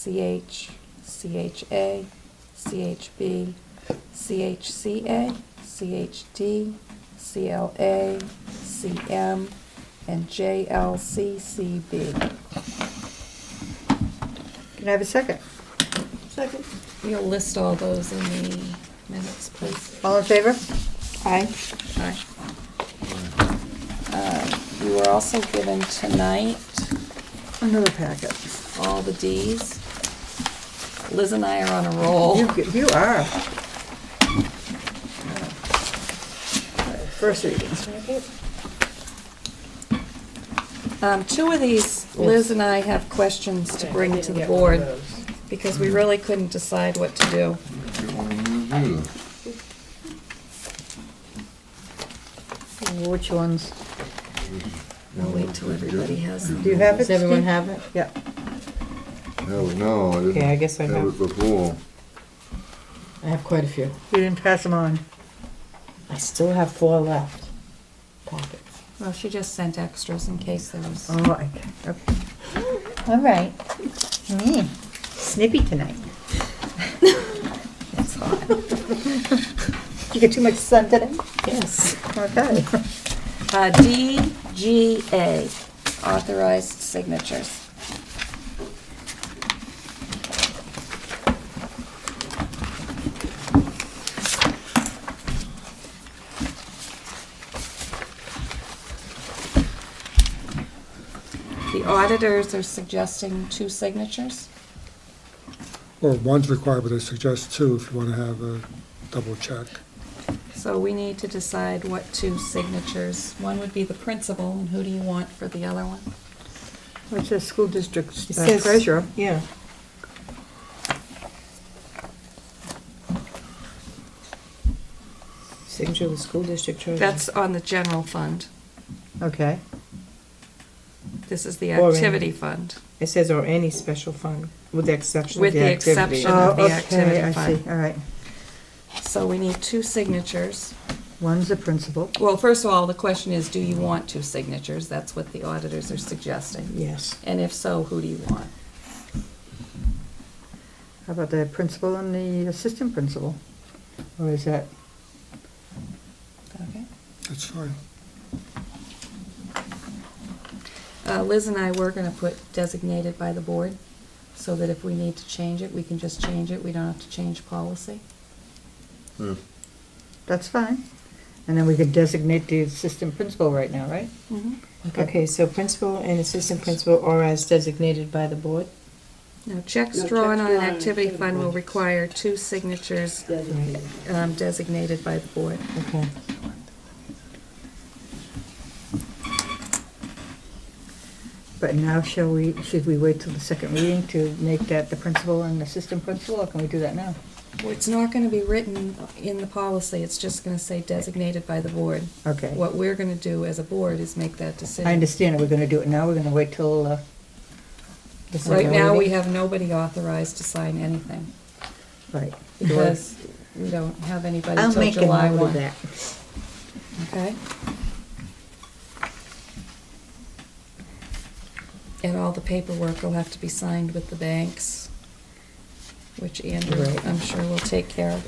CH, CHA, CHB, CHCA, CHD, CLA, CM, and JLCCB. Can I have a second? Second. You'll list all those in the minutes, please. All in favor? Aye. Aye. You were also given tonight Another packet. all the Ds. Liz and I are on a roll. You are. First readings. Two of these, Liz and I have questions to bring to the board because we really couldn't decide what to do. Which ones? I'll wait till everybody has them. Do you have it? Does everyone Steve? have it? Yeah. No, I didn't Okay, I guess I have have. it before. I have quite a few. You didn't pass them on. I still have 4 left. Packets. Well, she just sent extras in case there was. Oh, okay. All right. Snippy tonight. It's hot. You get too much sun today? Yes. Okay. DGA, authorized signatures. The auditors are suggesting 2 signatures. Or one's required, but I suggest 2 if you want to have a double check. So we need to decide what 2 signatures. One would be the principal, and who do you want for the other one? What's the school district It says- treasurer? Yeah. Signature of the school district treasurer. That's on the general fund. Okay. This is the Or in- activity fund. It says, or any special fund, with the exception of With the the activity. exception. Oh, of the okay, activity I fund. see. All right. So we need 2 signatures. One's the principal. Well, first of all, the question is, do you want 2 signatures? That's what the auditors are suggesting. Yes. And if so, who do you want? How about the principal and the assistant principal? Or is that? Okay. That's fine. Liz and I were going to put designated by the board, so that if we need to change it, we can just change it. We don't have to change policy. Yeah. That's fine. And then we could designate the assistant principal right now, right? Okay, so principal and assistant principal or as designated by the board? Now, checks No, drawn checks on an drawn on activity activity fund will fund. require 2 signatures designated by the board. Okay. But now should we wait till the second reading to make that the principal and assistant principal, or can we do that now? Well, it's not going to be written in the policy, it's just going to say designated by the board. Okay. What we're going to do as a board is make that decision. I understand it. We're gonna do it now. We're gonna wait till, the Right second now, we reading? have nobody authorized to sign anything, Right. because we don't have anybody I'll till make a July note 1. of that. Okay? And all the paperwork will have to be signed with the banks, which Andrew, Right. I'm sure, will take care of.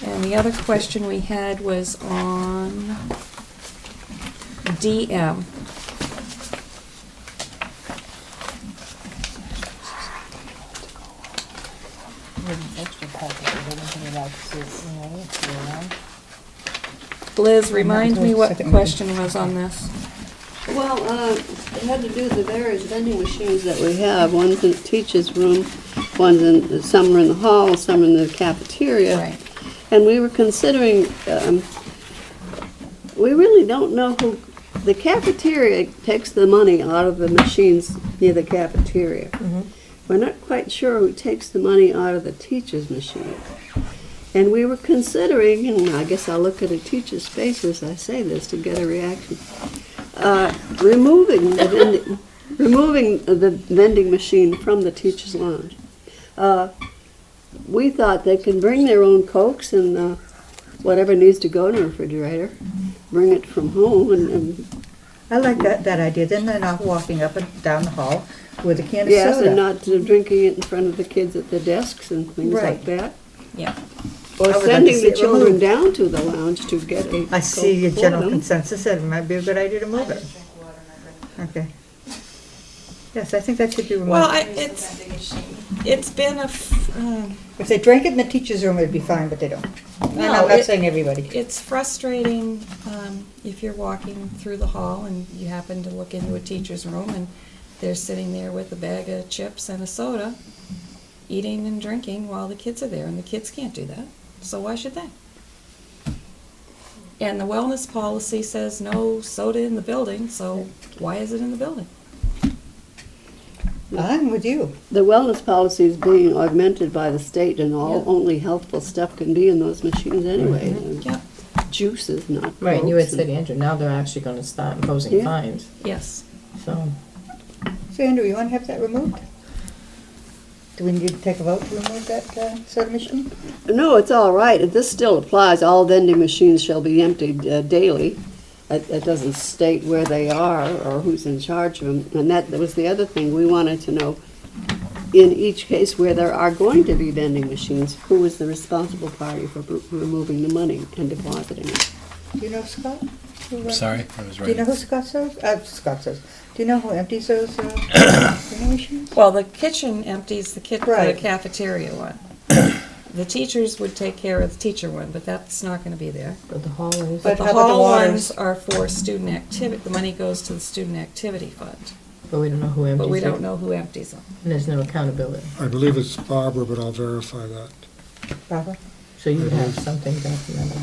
And the other question we had was on DM. Liz, remind me what the question was on this. Well, it had to do with the various vending machines that we have. One's in the teacher's room, some are in the hall, some are in the cafeteria. Right. And we were considering, we really don't know who, the cafeteria takes the money out of the machines near the cafeteria. We're not quite sure who takes the money out of the teacher's machine. And we were considering, and I guess I'll look at a teacher's face as I say this to get a reaction, removing the vending machine from the teacher's lounge. We thought they can bring their own Cokes and whatever needs to go in the refrigerator, bring it from home and I like that idea. Then they're not walking up and down the hall with a can of Yes, soda. and not drinking it in front of the kids at their desks and things Right. like that. Yeah. Or I would like to sending see the it children removed. down to the lounge to get a I see a Coke for general them. consensus that it might be a good idea to move it. Okay. Yes, I think that should be removed. Well, it's been If they drank it in the teacher's room, it'd be fine, but they don't. And No, I'm not it- saying everybody. it's frustrating if you're walking through the hall and you happen to look into a teacher's room and they're sitting there with a bag of chips and a soda, eating and drinking while the kids are there, and the kids can't do that, so why should they? And the wellness policy says no soda in the building, so why is it in the building? I'm with you. The wellness policy is being augmented by the state, and all Yeah. only healthful stuff can be in those machines anyway. Yeah, Juices, not Right, and you had Cokes said, and- Andrew, now they're actually gonna start imposing Yeah. fines, yes. so. So Andrew, you want to have that removed? Do we need to take a vote to remove that soda machine? No, it's all right. This still applies. All vending machines shall be emptied daily. It doesn't state where they are or who's in charge of them. And that was the other thing. We wanted to know, in each case where there are going to be vending machines, who is the responsible party for removing the money and depositing it? Do you know Scott? Sorry, I was Do you know right. who Scott says? Scott says. Do you know who empties those vending machines? Well, the kitchen empties the Right. cafeteria one. The teachers would take care of the teacher one, but that's not gonna be there. But the hallways, But The how about the hall waters? ones are for student activity, the money goes to the student activity fund, but we don't know who empties but we it, don't know who empties them. and there's no accountability. I believe it's Barbara, but I'll verify that. Barbara? So you would have something documented.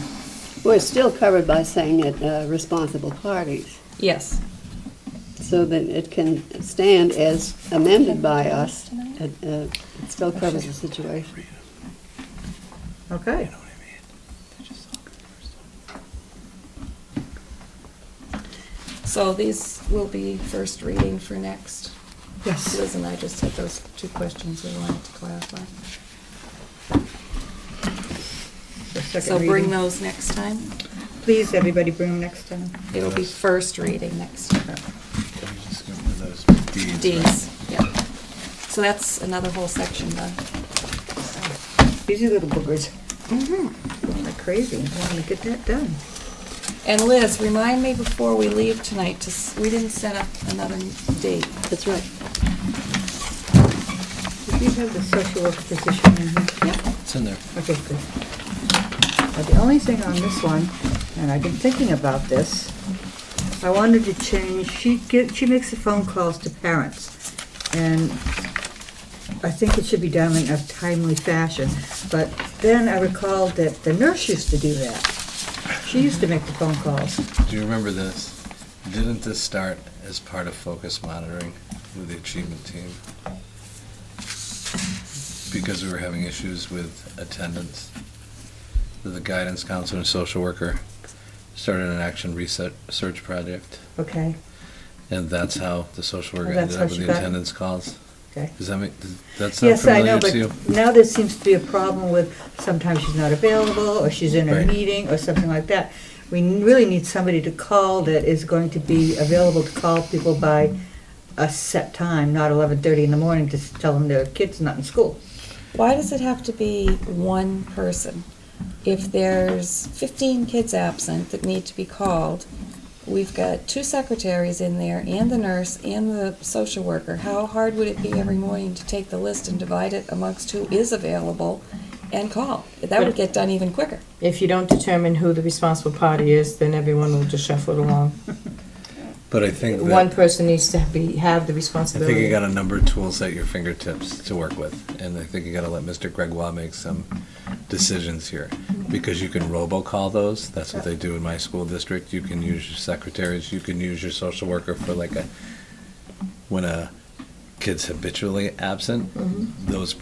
Well, it's still covered by saying it responsible parties, Yes. so that it can stand as amended by us. It still covers the situation. Okay. So these will be first reading for next. Yes. Liz and I just had those two questions we wanted to clarify. The second So bring reading. those next time. Please, everybody, bring them next time. It'll be first reading next time. Can we just get rid of those deeds? D's, yeah. So that's another whole section done. Busy little boogers. They're crazy. I want to get that done. And Liz, remind me before we leave tonight, we didn't set up another date. That's right. Did you have the social worker position in here? It's in there. Okay, good. The only thing on this one, and I've been thinking about this, I wanted to change, she makes the phone calls to parents, and I think it should be done in a timely fashion, but then I recalled that the nurse used to do that. She used to make the phone calls. Do you remember this? Didn't this start as part of focus monitoring with the achievement team? Because we were having issues with attendance. The guidance counselor and social worker started an action research project, Okay, and that's how the social worker Oh, that's ended how up with she the got it? attendance calls. okay. Does that make, that sound Yes, I know, familiar to you? but now there seems to be a problem with sometimes she's not available, or she's in a Right. meeting, or something like that. We really need somebody to call that is going to be available to call people by a set time, not 11:30 in the morning to tell them their kid's not in school. Why does it have to be one person? If there's 15 kids absent that need to be called, we've got 2 secretaries in there, and the nurse, and the social worker. How hard would it be every morning to take the list and divide it amongst who is available and call? That would get done even quicker. If you don't determine who the responsible party is, then everyone will just shuffle it along. But I think One that, person needs to have the I responsibility. think you got a number of tools at your fingertips to work with, and I think you gotta let Mr. Gregoire make some decisions here. Because you can robocall those, that's what they do in my school district, you can use your secretaries, you can use your social worker for like when a kid's habitually absent, those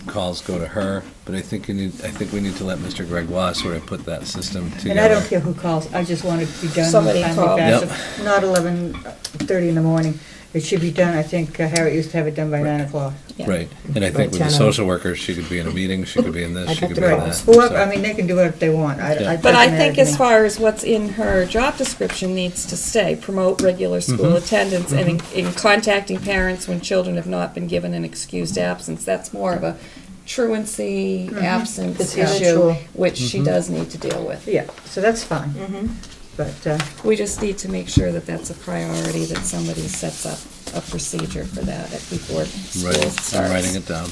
calls go to her, but I think we need to let Mr. Gregoire sort of put that system together. And I don't care who calls, I just want it to be done in Somebody a timely call. fashion, not 11:30 in the morning. It should be done, I think Harriet used to have it done by 9 o'clock. Yeah. Right, and I Right, think with the 10 social worker, she could be in a meeting, she could be in this, I'd she have could to be in write that. Whoever, I so- mean, they can do it if they want. Yeah. But I think as far as what's in her job description needs to stay, promote regular school attendance and in contacting parents when children have not been given an excused absence. That's more of a truancy absence It's issue, habitual. which she does need to deal with. Yeah, so that's fine. But, We just need to make sure that that's a priority, that somebody sets up a procedure for that before school Right, starts. I'm writing it down.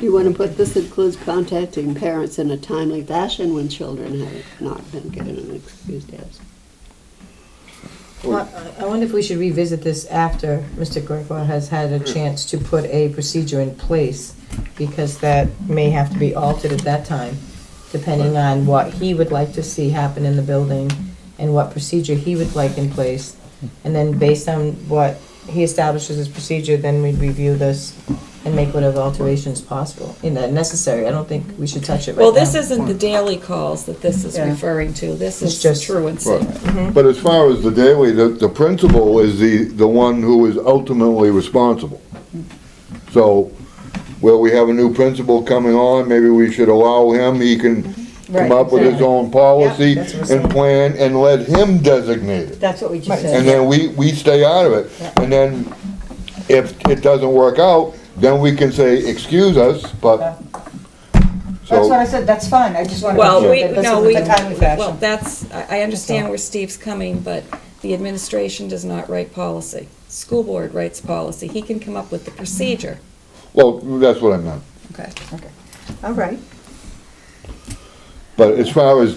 Do you want to put this includes contacting parents in a timely fashion when children have not been given an excused absence? Well, I wonder if we should revisit this after Mr. Gregoire has had a chance to put a procedure in place, because that may have to be altered at that time, depending on what he would like to see happen in the building and what procedure he would like in place. And then based on what he establishes as procedure, then we'd review this and make whatever alterations possible, necessary. I don't think we should touch it right now. Well, this isn't the daily calls that this is Yeah. referring to. This It's is just- truancy. Right. But as far as the daily, the principal is the one who is ultimately responsible. So, where we have a new principal coming on, maybe we should allow him, he can Right, come up with his exactly. own policy Yeah, that's what I'm and plan, and let him designate it. that's what we just Right. said. And then we stay out of it. Yeah. And then, if it doesn't work out, then we can say, excuse us, but, That's what I so, said, that's fine, I just want to Well, make we, sure that this no, is we, in a timely well, fashion. that's, I understand where Steve's coming, but the administration does not write policy. School board writes policy. He can come up with the procedure. well, that's what I meant. Okay. All right. But as far as,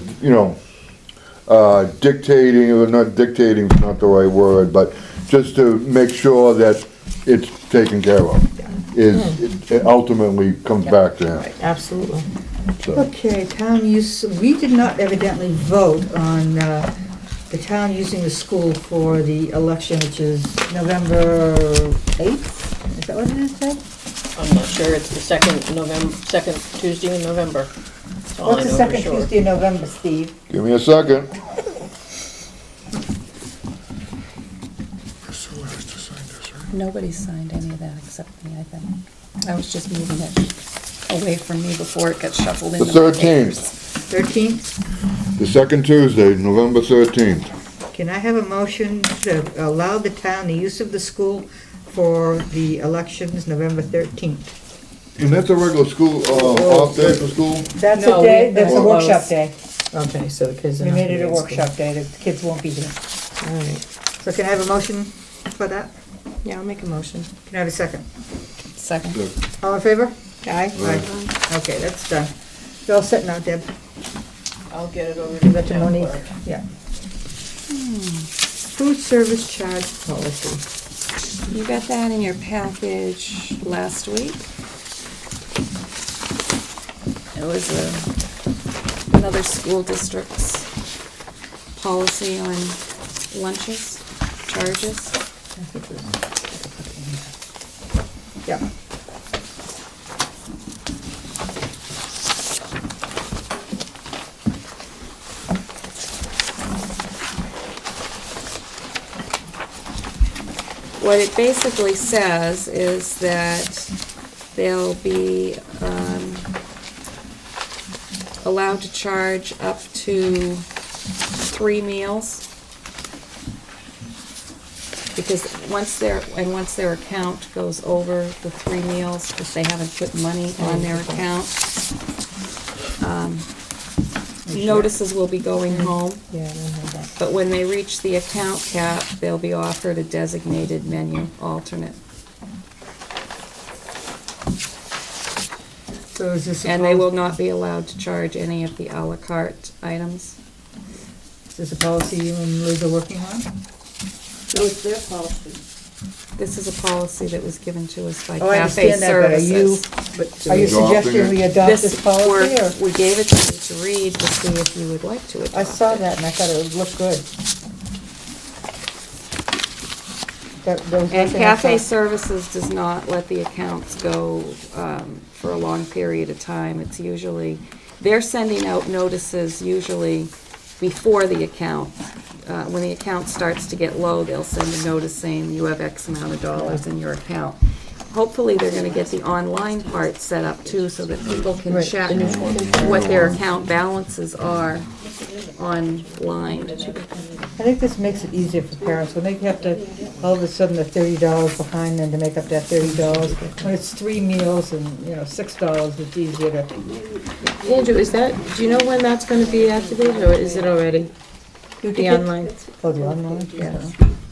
dictating, or not dictating is not the right word, but just to make sure that it's taken care of, it ultimately comes back to him. Absolutely. So, Okay, town use, we did not evidently vote on the town using the school for the election, which is November 8th? Is that what it is, Ted? I'm not sure, it's the second Tuesday in November. That's all I What's the know for second sure. Tuesday in November, Steve? give me a second. Someone has to sign this, right? Nobody signed any of that except me, I think. I was just moving it away from me before it got shuffled The into my 13th, papers. 13th? the second Tuesday, November 13th. Can I have a motion to allow the town the use of the school for the elections, November 13th? And that's a regular school, off day for school? That's No, a day, we- that's a no, workshop close. day. Okay, so the kids are We not made gonna it be a in school. workshop day, the kids won't be here. All right. So can I have a motion for that? Yeah, I'll make a motion. Can I have a second? Second. All in favor? Aye. Aye. Okay, that's done. You're all set now, Deb. I'll get it over to Give the that to town Monique. clerk. Yeah. Food service charge policy. You got that in your package last week. It was another school district's policy on lunches, charges. Yeah. What it basically says is that they'll be allowed to charge up to 3 meals. Because once their account goes over the 3 meals, if they haven't put money on their account, notices will be going home. Yeah, I don't have that. But when they reach the account cap, they'll be offered a designated menu alternate. So is this a And they will policy, not be allowed to charge any of the à la carte items. is this a policy you and Liz are working on? No, it's their policy. This is a policy that was given to us by Oh, I Cafe understand that, but are you, Services. are you Adopting suggesting it? we adopt this policy, or? We gave it to you to read to see if you would like to adopt I saw it. that and I thought it would look good. And Cafe Services does not let the accounts go for a long period of time. It's usually, they're sending out notices usually before the account. When the account starts to get low, they'll send a notice saying you have X amount of dollars in your account. Hopefully, they're gonna get the online part set up too, so that people can Right. check what their account balances are online. I think this makes it easier for parents, when they have to, all of a sudden, they're $30 behind, then to make up that $30. When it's 3 meals and, $6, it's easier to, Andrew, do you know when that's gonna be activated, or is it already? The online? oh, the online? Yeah.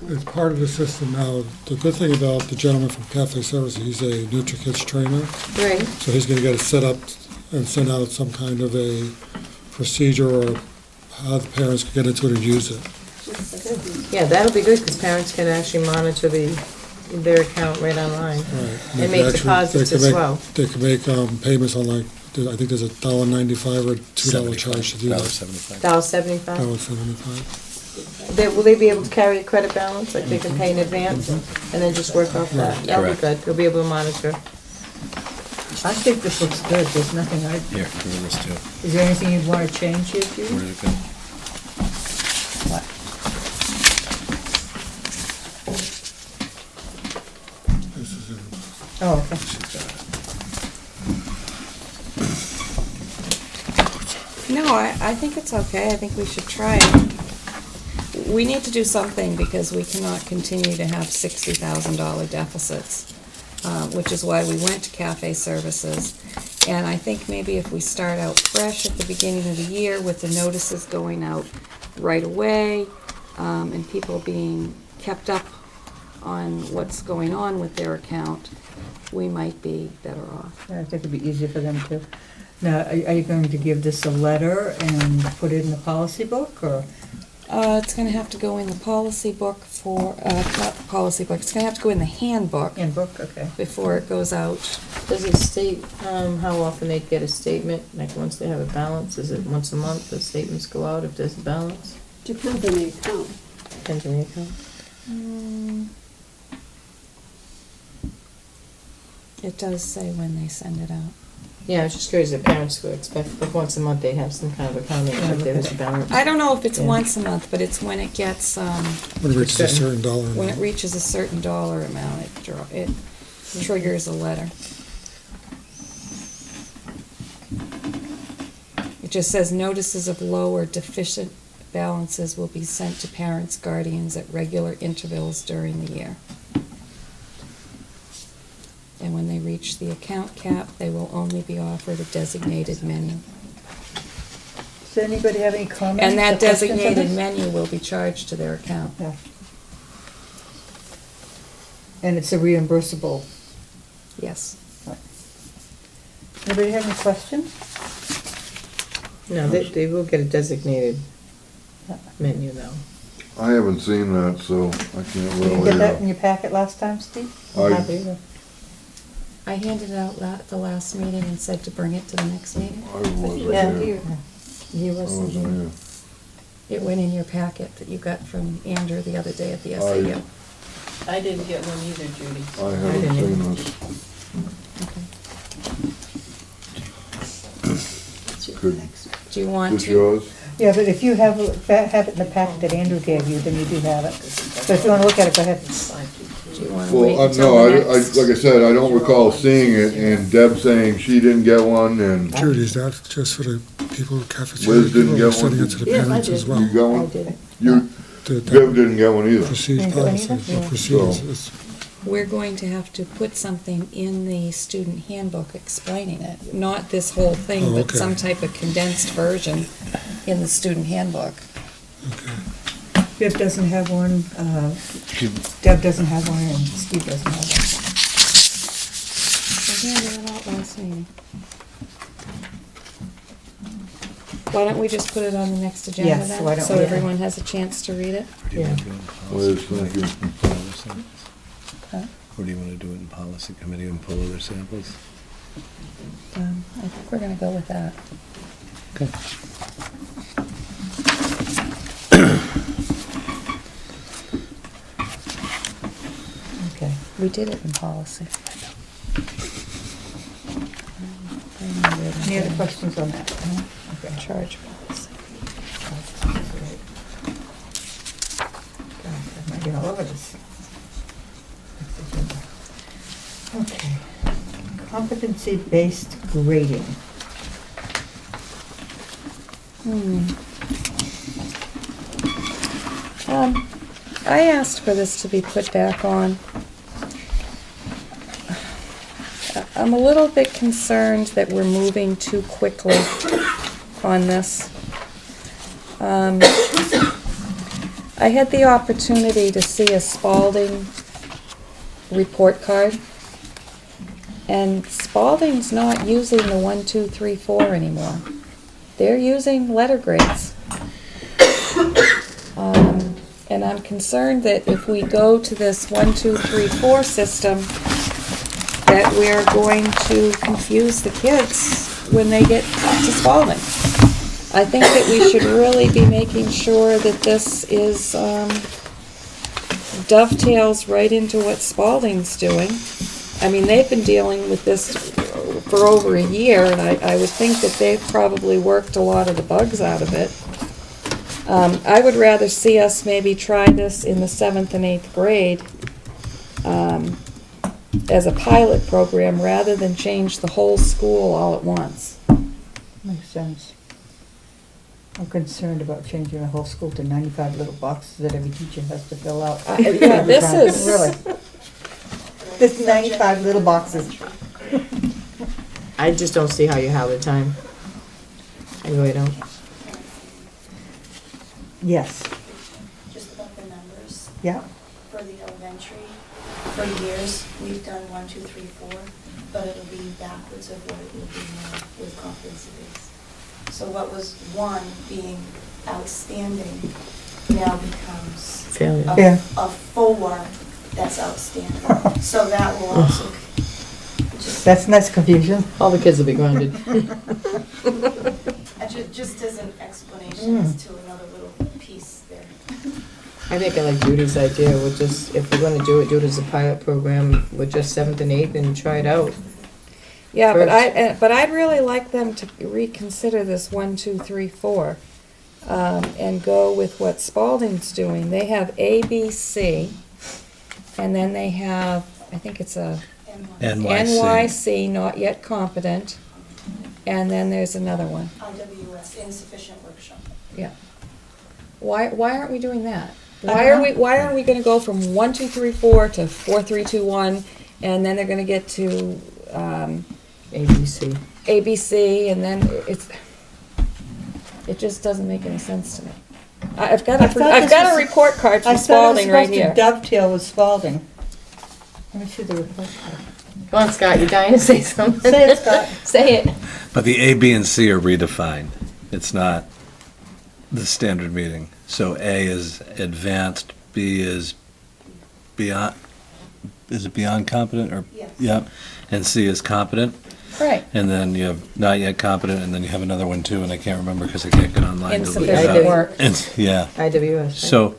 It's part of the system now. The good thing about the gentleman from Cafe Services, he's a NutriKids trainer, Right. so he's gonna get it set up and send out some kind of a procedure or how the parents can get into it and use it. Yeah, that'll be good, because parents can actually monitor their account right online. Right. And they make can deposits they can as make- well. They can make payments on I think there's a $1.95 or $2 charge to do that. $1.75. $1.75. $1.75. Will they be able to carry a credit balance, like they can pay in advance, and then just work off that? Right. That'll be Correct. good, they'll be able to monitor. I think this looks good, there's nothing Here, give me this too. is there anything you'd want to change here, Judy? Where'd it go? What? This is it. Oh, okay. She's got it. No, I think it's okay. I think we should try it. We need to do something because we cannot continue to have $60,000 deficits, which is why we went to Cafe Services. And I think maybe if we start out fresh at the beginning of the year with the notices going out right away, and people being kept up on what's going on with their account, we might be better off. Yeah, I think it'd be easier for them to. Now, are you going to give this a letter and put it in the policy book, or? It's gonna have to go in the policy book not the policy book, it's gonna have to go in the handbook Handbook, okay. before it goes out. Does it state how often they get a statement, like once they have a balance? Is it once a month the statements go out if there's a balance? Depends on the account. Depends on the account. It does say when they send it out. Yeah, I was just curious if parents would expect, like once a month they have some kind of accounting, if there was a balance. I don't know if it's Yeah. once a month, but it's when it gets, When it reaches a certain dollar when it amount. reaches a certain dollar amount, it triggers a letter. It just says notices of low or deficient balances will be sent to parents, guardians at regular intervals during the year. And when they reach the account cap, they will only be offered a designated menu. Does anybody have any comments? And that or questions on designated this? menu will be charged to their account. Yeah. And it's a reimbursable. Yes. Anybody have any questions? No, they will get a designated menu though. I haven't seen that, so I can't Did you get that in really, your packet last time, Steve? I- I handed it out at the last meeting and said to bring it to the next meeting. I wasn't Yeah, here. He I wasn't wasn't here. here. It went in your packet that you got from Andrew the other day at the I- SAU. I didn't get one either, Judy. I haven't seen this. Could, Do you want this to? yours? Yeah, but if you have it in the packet that Andrew gave you, then you do have it. So if you want to look at it, go ahead. Do you want to wait Well, until no, the I, next? like I said, I don't recall seeing it, and Deb saying she didn't get one, and Judy, is that just for the people in cafeteria? Liz didn't People get are sending one? it to the Yes, I parents did. as well? you got I one? did it. You, Deb didn't get one either. Proceed Didn't go policy, either? or procedures. So- It's- We're going to have to put something in the student handbook explaining it. Not this whole thing, Oh, but okay. some type of condensed version in the student handbook. Deb doesn't have one, Deb doesn't have one, and Steve doesn't have one. I handed it out last meeting. Why don't we just put it on the next agenda Yes, then? why don't So we? everyone has a chance to read it? Or do you want to do it in Liz, policy thank you. committee and pull other samples? Huh? Or do you want to do it in policy committee and pull other samples? I think we're gonna go with that. Okay. Okay. We did it in policy. Any other questions on that? No? Okay. Charge policy. jumping all over this. Okay. Competency-based grading. I asked for this to be put back on. I'm a little bit concerned that we're moving too quickly on this. I had the opportunity to see a Spalding report card, and Spalding's not using the 1, 2, 3, 4 anymore. They're using letter grades. And I'm concerned that if we go to this 1, 2, 3, 4 system, that we're going to confuse the kids when they get to Spalding. I think that we should really be making sure that this is dovetails right into what Spalding's doing. I mean, they've been dealing with this for over a year, and I would think that they've probably worked a lot of the bugs out of it. I would rather see us maybe try this in the 7th and 8th grade as a pilot program rather than change the whole school all at once. Makes sense. I'm concerned about changing the whole school to 95 little boxes that every teacher has to fill out. Yeah, this is... Really. This 95 little boxes. I just don't see how you have the time. I really don't. Yes, Just about the numbers. yeah. For the elementary, for years, we've done 1, 2, 3, 4, but it'll be backwards of what it will be now with competency-based. So what was 1 being outstanding now becomes Failure. Yeah. a 4 that's outstanding. So that will also just, That's nice confusion. All the kids will be grounded. just as an explanation as to another little piece there. I think I like Judy's idea. We'll just, if we're gonna do it as a pilot program with just 7th and 8th and try it out. Yeah, but First. but I'd really like them to reconsider this 1, 2, 3, 4, and go with what Spalding's doing. They have A, B, C, and then they have, I think it's a NYC, not yet competent, and then there's another one. IWS, insufficient workshop. Yeah. Why aren't we doing that? Why aren't we going to go from 1, 2, 3, 4 to 4, 3, 2, 1, and then they're going to get to ABC. ABC, and then it just doesn't make any sense to me. I've got a report card from Spalding right here. I thought it was supposed to dovetail with Spalding. Let me see the report card. Come on, Scott, you're dying to say something. Say it, Scott. Say it. But the A, B, and C are redefined. It's not the standard meeting. So A is advanced, B is beyond, is it beyond competent or? Yes. Yeah, and C is competent. Right. And then you have not yet competent, and then you have another one too, and I can't remember because I can't get online to look it Insufficient up. work. Yeah, IWS. right? so,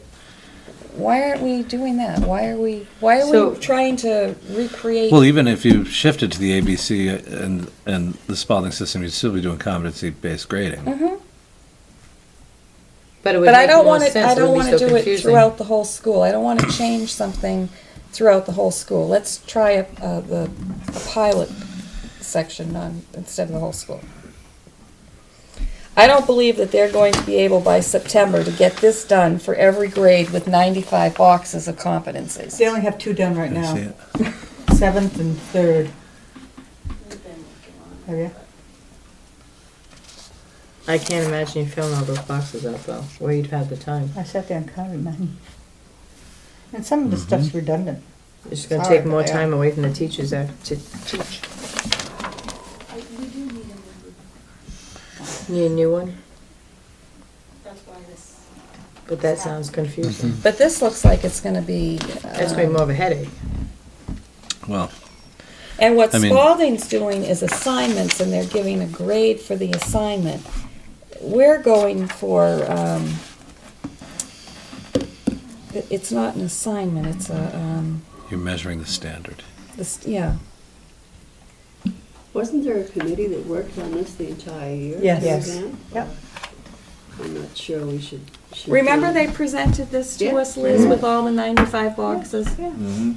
Why aren't we doing that? Why are we So- trying to recreate? well, even if you shifted to the ABC and the Spalding system, you'd still be doing competency-based grading. Mhm. But it would But I make don't more want to. sense. I don't It would want be to so do it confusing. throughout the whole school. I don't want to change something throughout the whole school. Let's try a pilot section instead of the whole school. I don't believe that they're going to be able by September to get this done for every grade with 95 boxes of competencies. They only have 2 done right I now, see it. 7th and 3rd. We've been working on it. Have you? I can't imagine you filling all those boxes out though, where you'd have the time. I sat there and counted mine. And some of the stuff's redundant. It's just gonna Sorry, take more but they time away from the teachers to teach. We do need a new group. Need a new one? That's why this. But that sounds confusing. But this looks like it's going to be. That's gonna be more of a headache. Well, And what I mean- Spalding's doing is assignments, and they're giving a grade for the assignment. We're going for, it's not an assignment, it's you're measuring the standard. yeah. Wasn't there a committee that worked on this the entire year? Yes. the Yes. exam? Yep. I'm not sure we should should Remember be- they presented this to Yeah. us, Liz, with all the 95 boxes? Yeah. Mhm.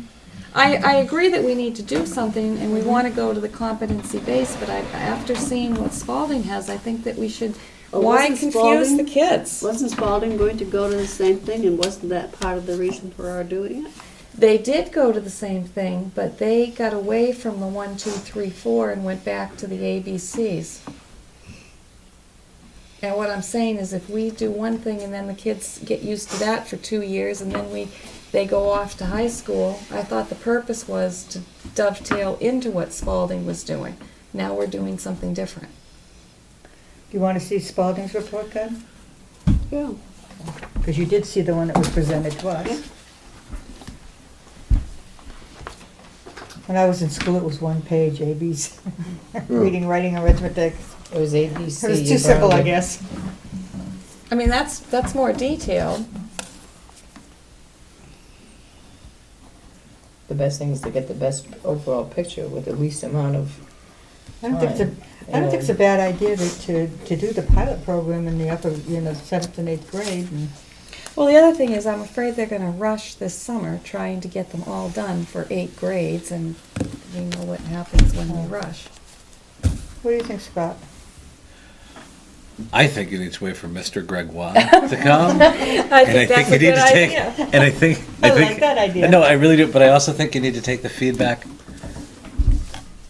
I agree that we need to do something, and we want to go to the competency-based, but after seeing what Spalding has, I think that we should, Oh, why wasn't confuse the Spalding- kids? Wasn't Spalding going to go to the same thing, and wasn't that part of the reason for our doing it? They did go to the same thing, but they got away from the 1, 2, 3, 4 and went back to the ABCs. And what I'm saying is if we do one thing and then the kids get used to that for 2 years and then they go off to high school, I thought the purpose was to dovetail into what Spalding was doing. Now we're doing something different. Do you want to see Spalding's report card? Yeah. Because you did see the one that was presented to us. Yeah. When I was in school, it was one page, ABs, reading, writing, arithmetic. It was ABC. It was you too simple, I borrowed it. guess. I mean, that's more detailed. The best thing is to get the best overall picture with the least amount of I don't think it's time. a, I don't think it's a bad idea to do the pilot program in the upper, 7th and 8th grade. And Well, the other thing is I'm afraid they're going to rush this summer trying to get them all done for 8 grades, and you know what happens when they rush. what do you think, Scott? I think you need to wait for Mr. Gregoire to come. I And I think that's you a need good to take, idea. and I think. I like that idea. No, I really do, but I also think you need to take the feedback.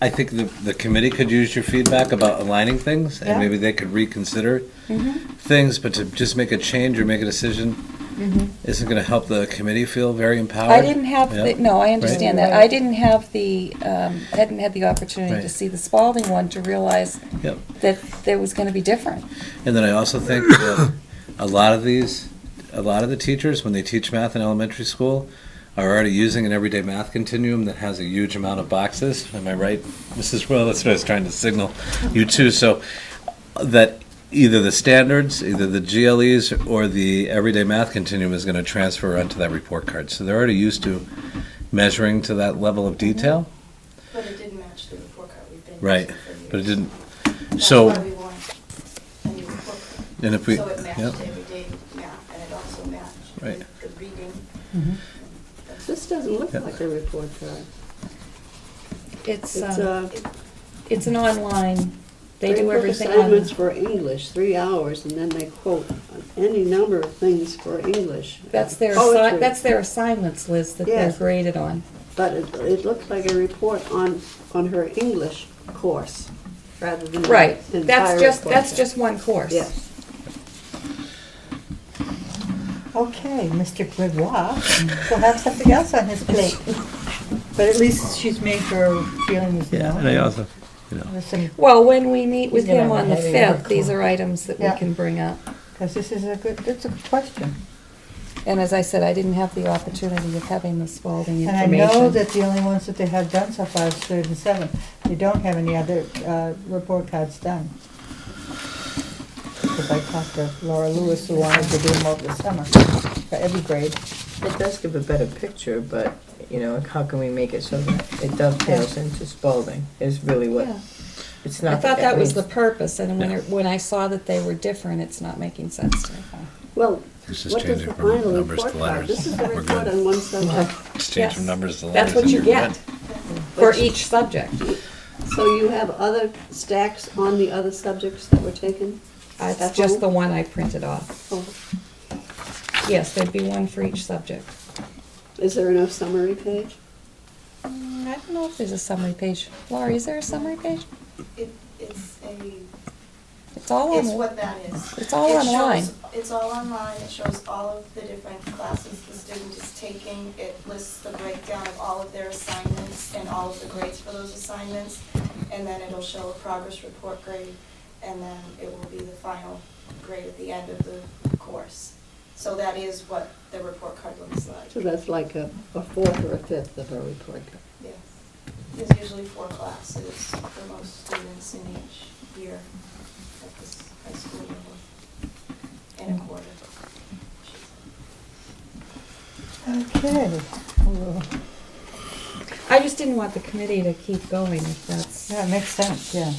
I think the committee could use your feedback about aligning things, and Yeah. maybe they could reconsider things, but to just make a change or make a decision isn't gonna help the committee feel very empowered. I didn't have, Yeah. no, I understand that. Right. I didn't have hadn't had the opportunity to Right. see the Spalding one to realize Yep. that there was going to be different. And then I also think that a lot of the teachers, when they teach math in elementary school, are already using an everyday math continuum that has a huge amount of boxes. Am I right, Mrs. Royal? That's what I was trying to signal you too. So that either the standards, either the GLEs or the everyday math continuum is going to transfer onto that report card. So they're already used to measuring to that level of detail. But it didn't match the report card we've been Right, using for years. but it didn't. That's So, why we want a new report card. and if we, So it matched yep, everyday math, and it also matched Right. the reading. This doesn't look Yeah. like a report card. It's It's it's an online. They do put everything assignments on. for English, 3 hours, and then they quote any number of things for English. That's their Poetry. that's their assignments list that they're Yes. graded on. But it looks like a report on her English course, rather than. Right. an entire report That's card. just one course. Yes. Okay, Mr. Gregoire will have something else on his plate. But at least she's made her feelings known. yeah, and I also, There's some, Well, when we meet with He's gonna him have on the a heavy 5th, workload. these are items that we Yeah. can bring up. because this is it's a good question. And as I said, I didn't have the opportunity of having the Spalding And I information. know that the only ones that they have done so far is 3rd and 7th. They don't have any other report cards done. Because I talked to Laura Lewis, who wanted to do them over the summer for every grade. It does give a better picture, but, how can we make it so that it dovetails into Spalding is really what, Yeah. it's I not. thought that was the means- purpose, and when I saw that they were different, it's not making sense to me. Well, It's just what does changing the from final numbers to report card? letters. This is the We're report good. on one subject. Just change from Yes. numbers to letters. That's what and you you're get good. for each subject. So you have other stacks on the other subjects that were taken? It's At just home? the one I printed off. Oh, Yes, there'd be one for each subject. is there no summary page? I don't know if there's a summary page. Laurie, is there a summary page? It's all It's on, what that is. it's all It online. shows- It's all online, it shows all of the different classes the student is taking, it lists the breakdown of all of their assignments and all of the grades for those assignments, and then it'll show a progress report grade, and then it will be the final grade at the end of the course. So that is what the report card looks like. So that's like a 4th or a 5th of a report card. Yes. There's usually 4 classes for most students in each year at this high school level, in a quarter. Okay. Well, I just didn't want the committee to keep going if that's. yeah, it makes sense, yeah.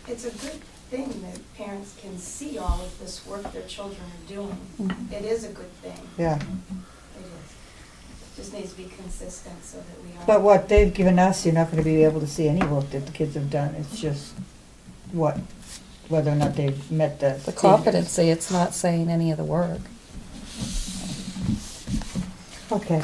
It's a good thing that parents can see all of this work their children are doing. Mhm. It is a good thing. Yeah. It is. Just needs to be consistent so that we are. But what they've given us, you're not gonna be able to see any work that the kids have done. It's just whether or not they've met the The standards. competency, it's not saying any of the work. Okay,